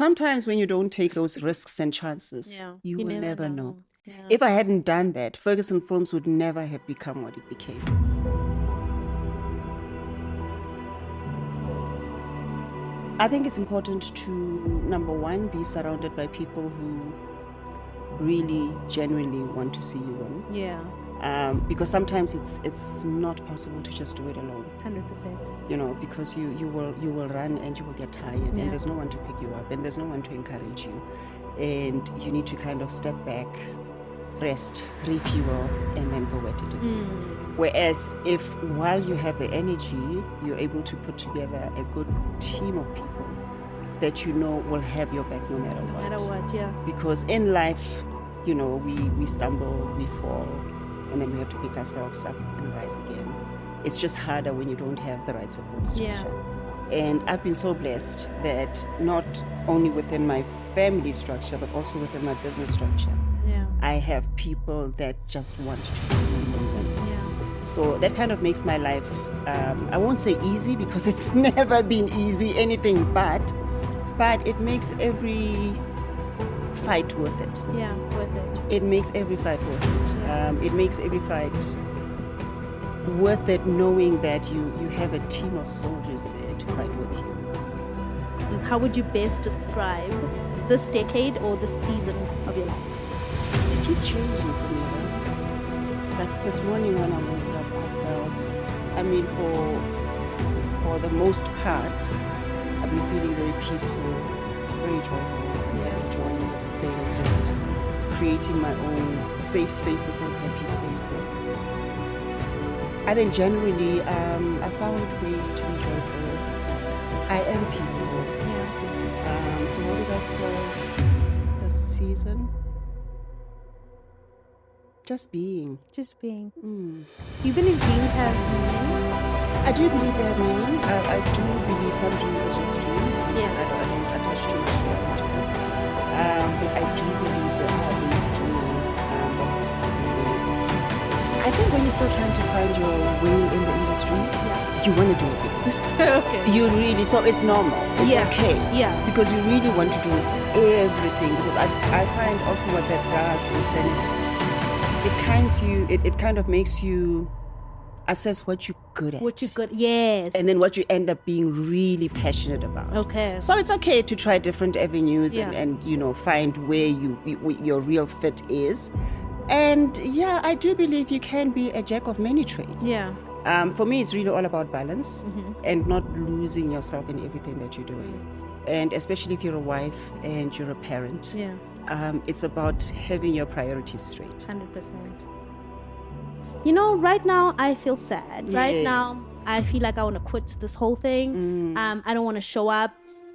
Sometimes when you don't take those risks and chances, Yeah, you you will never never know. know. Yeah. If I hadn't done that, Ferguson Films would never have become what it became. I think it's important to, number one, be surrounded by people who really genuinely want to see you win. Yeah, Because sometimes it's not possible to just do it alone. 100%. You know, because you will run and you will get tired, Yeah. and there's no one to pick you up, and there's no one to encourage you, and you need to kind of step back, rest, refuel, and then go at it again. Whereas if while you have the energy, you're able to put together a good team of people that you know will have your back no matter No what. matter what, yeah. Because in life, you know, we stumble, we fall, and then we have to pick ourselves up and rise again. It's just harder when you don't have the right support structure. Yeah. And I've been so blessed that not only within my family structure, but also within my business structure, Yeah. I have people that just want to see me win. Yeah. So that kind of makes my life, I won't say easy because it's never been easy, anything but it makes every fight worth it. Yeah, worth it. It makes every fight worth it. It makes every fight worth it, knowing that you have a team of soldiers there to fight with you. How would you best describe this decade or this season of your life? It keeps changing for me, right? Like this morning when I woke up, I felt, I mean, for the most part, I've been feeling very peaceful, very joyful, and very enjoying things, just creating my own safe spaces and happy spaces. I think generally, I found ways to be joyful. I am peaceful. Yeah. So what did I call this season? Just being. Just being. Mm. Do you believe dreams have meaning? I do believe they have meaning. I do believe some dreams are just dreams. Yeah. I don't attach too much value to them. But I do believe there are these dreams that have specific meaning. I think when you start trying to find your way in the industry, you want to do it. Okay. You really, so it's normal. It's okay. Yeah. Because you really want to do everything. Because I find also what that does is then it kind of makes you assess what you're good at. What you good? Yes. And then what you end up being really passionate about. Okay. So it's okay to try different avenues Yeah. and you know, find where your real fit is. And yeah, I do believe you can be a jack of many trades. Yeah. For me, it's really all about balance and not losing yourself in everything that you're doing. And especially if you're a wife and you're a parent, Yeah. it's about having your priorities straight. 100%. You know, right now I feel sad. Right Yes. now I feel like I want to quit this whole thing. I don't want to show up,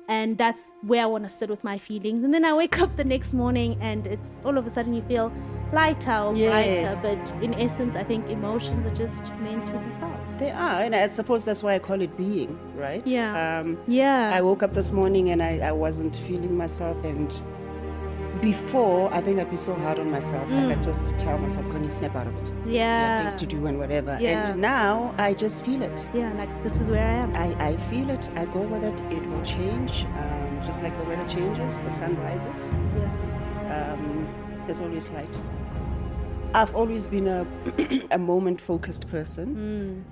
and that's where I want to sit with my feelings. And then I wake up the next morning and it's all of a sudden you feel lighter or Yes. brighter. But in essence, I think emotions are just meant to be felt. They are, and I suppose that's why I call it being, right? Yeah. I Yeah. woke up this morning and I wasn't feeling myself, and before I think I'd be so hard on myself. I'd just tell myself, Connie, snap out of it. There are Yeah. things to do and whatever. Yeah. And now I just feel it. Yeah, like this is where I am. I feel it. I go with it. It will change. Just like the weather changes, the sun rises. Yeah. There's always light. I've always been a moment-focused person,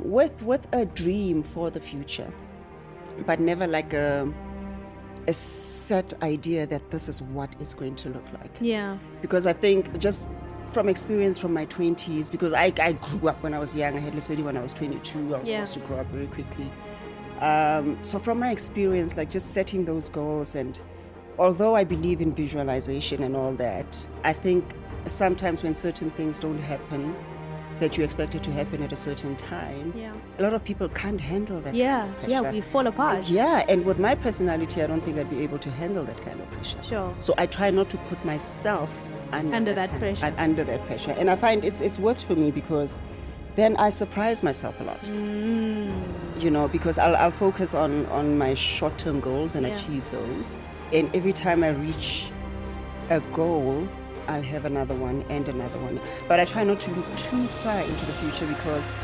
with a dream for the future, but never like a set idea that this is what it's going to look like. Yeah. Because I think just from experience from my 20s, because I grew up when I was young. I had Lesedi when I was 22. I was Yeah. supposed to grow up very quickly. So from my experience, like just setting those goals, and although I believe in visualization and all that, I think sometimes when certain things don't happen that you expect it to happen at a certain time, Yeah. a lot of people can't handle that Yeah. kind of Yeah. pressure. We fall apart. Yeah, and with my personality, I don't think I'd be able to handle that kind of pressure. Sure. So I try not to put myself Under that kind- pressure. Under that pressure, and I find it's worked for me because then I surprise myself a lot. You know, because I'll focus on my short-term goals and Yeah. achieve those, and every time I reach a goal, I'll have another one and another one. But I try not to look too far into the future because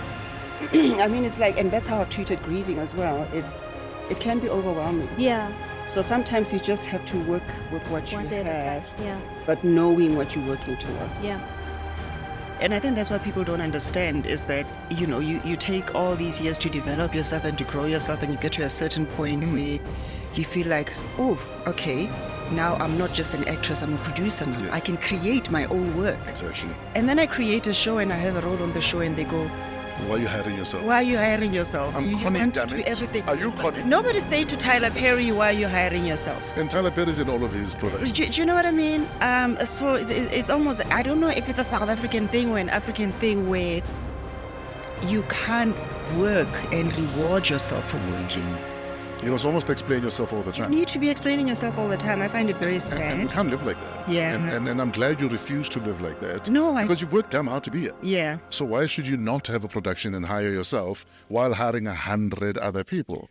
I mean, it's like, and that's how I've treated grieving as well. It can be overwhelming. Yeah. So sometimes you just have to work with what you One day at a have, time. Yeah. but knowing what you're working towards. Yeah. And I think that's what people don't understand is that, you take all these years to develop yourself and to grow yourself, and you get to a certain point where you feel like, oh, okay, now I'm not just an actress, I'm a producer now. Yes. I can create my own work. Exactly. And then I create a show and I have a role on the show and they go, Why are you hiring yourself? why are you hiring yourself? I'm You Connie, want to damn do it. everything. Are you Connie? Nobody say to Tyler Perry, why are you hiring yourself? And Tyler Perry's in all of his products. Do you know what I mean? So it's almost, I don't know if it's a South African thing or an African thing where you can't work and reward yourself for working. You must almost explain yourself all the You time. need to be explaining yourself all the time. I find it very And we sad. can't live like that. Yeah. And I'm glad you refuse to live like that. No, Because you've worked damn hard to be here. yeah. So why should you not have a production and hire yourself while hiring 100 other people?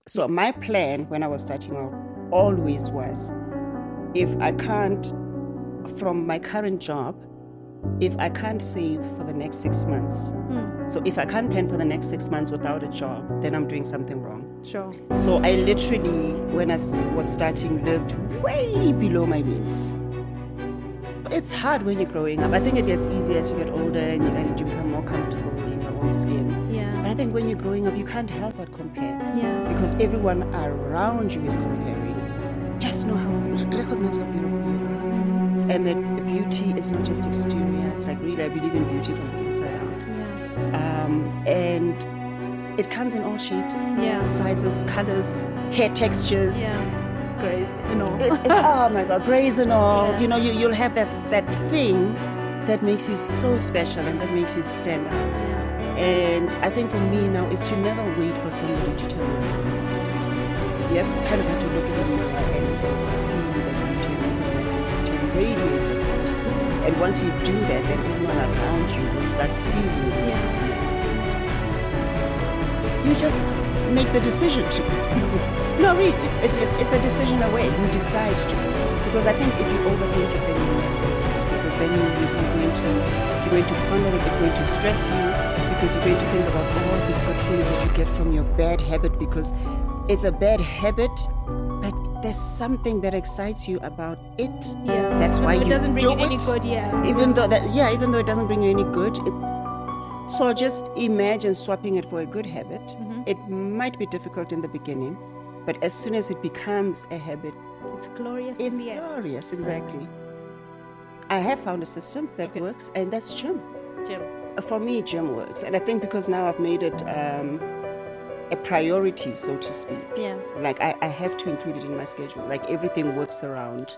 So my plan when I was starting out always was, if I can't, from my current job, if I can't save for the next 6 months, so if I can't plan for the next 6 months without a job, then I'm doing something wrong. Sure. So I literally, when I was starting, lived way below my means. It's hard when you're growing up. I think it gets easier as you get older and you become more comfortable in your own skin. Yeah. But I think when you're growing up, you can't help but compare. Yeah. Because everyone around you is comparing. Just know how, recognize how beautiful you are. And that beauty is not just exterior. It's like, really, I believe in beauty from the inside out. Yeah. And it comes in all shapes, Yeah. sizes, colors, hair textures. Yeah. Grace, Oh my God, grays and all. Yeah. You know, you'll have that thing that makes you so special and that makes you stand out. Yeah. And I think for me now is to never wait for somebody to tell you. You kind of have to look in the mirror and see the beauty and recognize the beauty and radiate the beauty. And once you do that, then everyone around you will start seeing you the way you see yourself. You just make the decision to. No, really, it's a decision away. You decide to. Because I think if you overthink it, then you never. Because then you're going to ponder it. It's going to stress you because you're going to think about all the good things that you get from your bad habit. Because it's a bad habit, but there's something that excites you about it. Yeah. That's why It you doesn't bring do you any it. good, yeah. Even though it doesn't bring you any good. So just imagine swapping it for a good habit. Mm-hmm. It might be difficult in the beginning, but as soon as it becomes a habit, It's glorious it's in the end. glorious, exactly. I have found a system that works, and that's gym. Jim. For me, gym works. And I think because now I've made it a priority, so to speak. Yeah. Like I have to include it in my schedule. Like everything works around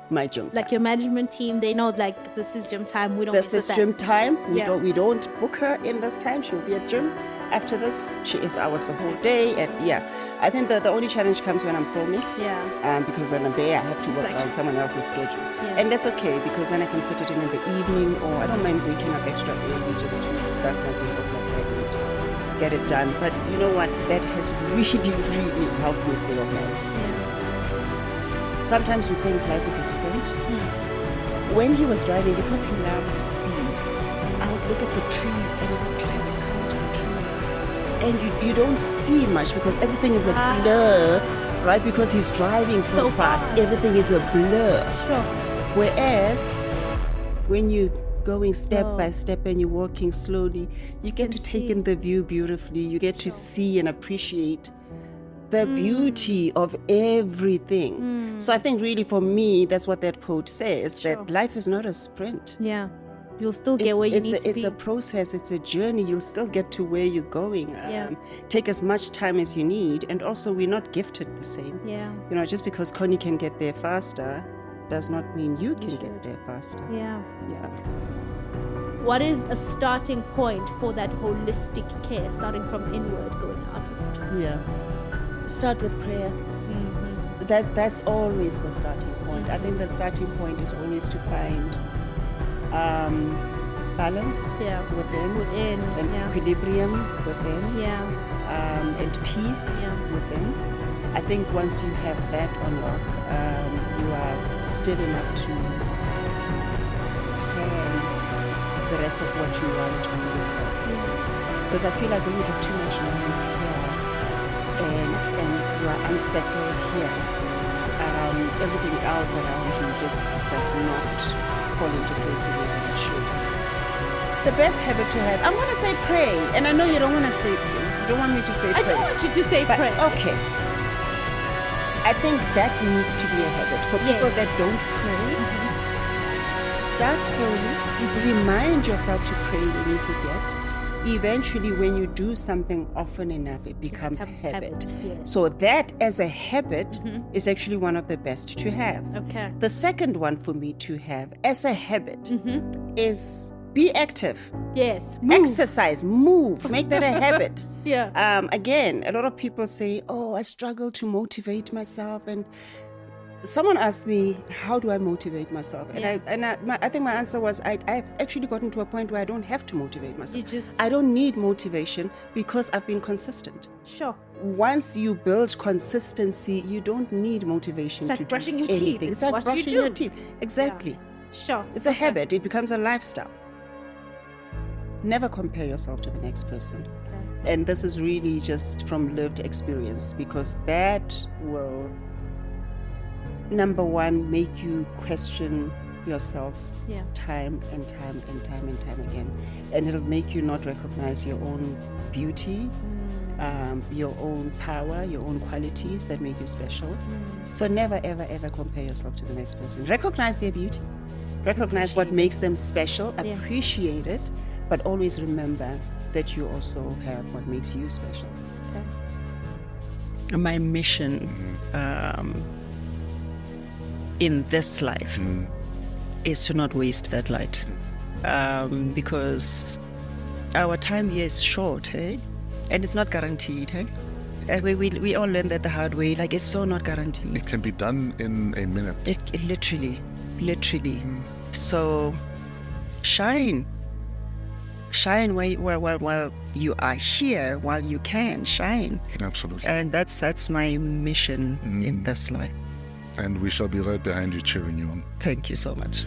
my gym. Like your management team, they know like this is gym time. We don't This miss is that. gym time. Yeah. We don't book her in this time. She'll be at gym. After this, she is ours the whole day. And yeah, I think the only challenge comes when I'm filming. Yeah. Because then there I have to It's work like- around someone else's schedule. Yeah. And that's okay because then I can fit it in the evening, or I don't mind waking up extra early just to start my day off like that and get it done. But you know what? That has really, really helped me stay organized. Yeah. Sometimes we think life is a sprint. When he was driving, because he loved speed, I would look at the trees and I would try to count the trees. And you don't see much because everything is a blur, right? Because he's driving so fast. Everything is a blur. Sure. Whereas when you're going step Slow. by step and you're walking slowly, you get to take see. in the view beautifully. You get to see and appreciate the beauty of everything. So I think really for me, that's what that quote says, Sure. that life is not a sprint. Yeah. You'll still get where you need to it's be. a process, it's a journey. You'll still get to where you're going. Yeah. Take as much time as you need. And also, we're not gifted the same. Yeah. You know, just because Connie can get there faster does not mean you can get there faster. Yeah. Yeah. What is a starting point for that holistic care, starting from inward, going outward? Yeah. Start with prayer. Mm-hmm. That's always the starting point. I think the starting point is always to find balance Yeah. within and yeah. equilibrium within. Yeah. And peace Yeah. within. I think once you have that on lock, you are still enough to plan the rest of what you want for yourself. Because I feel like when you have too much noise here and you are unsettled here, everything else around you just does not fall into place the way that it should. The best habit to have, I'm going to say pray, and I know you don't want to say, you don't want me to say pray. I don't want you to say But, pray. okay. I think that needs to be a habit. For people Yes. that don't pray, start slowly. Remind yourself to pray when you forget. Eventually, when you do something often enough, it becomes habit. Yes. So that as a habit is actually one of the best to have. Okay. The second one for me to have as a habit is be active. Yes. Exercise, move, make that a habit. Yeah. Again, a lot of people say, oh, I struggle to motivate myself. And someone asked me, how do I motivate myself? And I think my answer was, I've actually gotten to a point where I don't have to motivate myself. I don't need motivation because I've been consistent. Sure. Once you build consistency, you don't need motivation It's like to brushing do your teeth. anything. It's It's like what you brushing do. your teeth. Exactly. Sure. It's a habit. It becomes a lifestyle. Never compare yourself to the next person. Okay. And this is really just from lived experience, because that will, number one, make you question yourself Yeah. time and time and time and time again. And it'll make you not recognize your own beauty, your own power, your own qualities that make you special. So never, ever, ever compare yourself to the next person. Recognize their beauty. Recognize what makes them special. Yeah. Absolutely. And that's my mission in this life. And we shall be right behind you, cheering you on. Thank you so much.